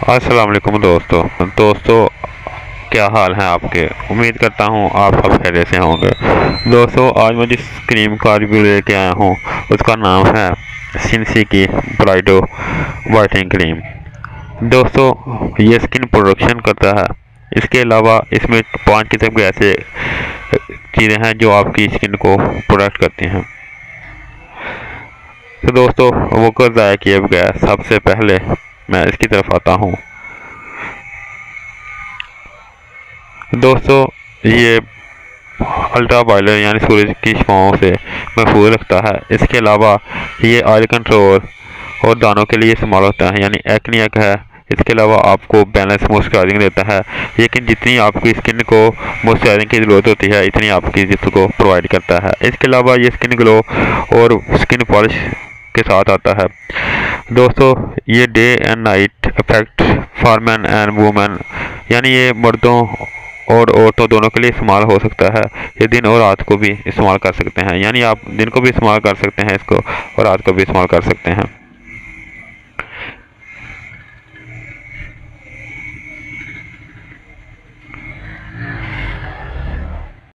अस्सलाम वालेकुम दोस्तों, क्या हाल है आपके। उम्मीद करता हूँ आप सब खैरियत से होंगे। दोस्तों, आज मैं जिस क्रीम का रिव्यू लेके आया हूँ उसका नाम है सिंसी की ब्राइडो वाइटनिंग क्रीम। दोस्तों, ये स्किन प्रोडक्शन करता है। इसके अलावा इसमें 5 किस्म के ऐसे चीज़ें हैं जो आपकी स्किन को प्रोडक्ट करती हैं। तो दोस्तों, वो कर ज़ाया किए बगैर सबसे पहले मैं इसकी तरफ आता हूँ। दोस्तों, ये अल्ट्रा वायलेट यानी सूरज की छाँव से महफूज रखता है। इसके अलावा ये ऑयल कंट्रोल और दानों के लिए इस्तेमाल होता है, यानी एक्निक है। इसके अलावा आपको बैलेंस मॉइस्चराइजिंग देता है, लेकिन जितनी आपकी स्किन को मॉइस्चराइजिंग की ज़रूरत होती है इतनी आपकी जिस को प्रोवाइड करता है। इसके अलावा ये स्किन ग्लो और स्किन पॉलिश के साथ आता है। दोस्तों, ये day and night effect for man and women, यानी ये मर्दों और औरतों दोनों के लिए इस्तेमाल हो सकता है। ये दिन और रात को भी इस्तेमाल कर सकते हैं, यानी आप दिन को भी इस्तेमाल कर सकते हैं इसको और रात को भी इस्तेमाल कर सकते हैं।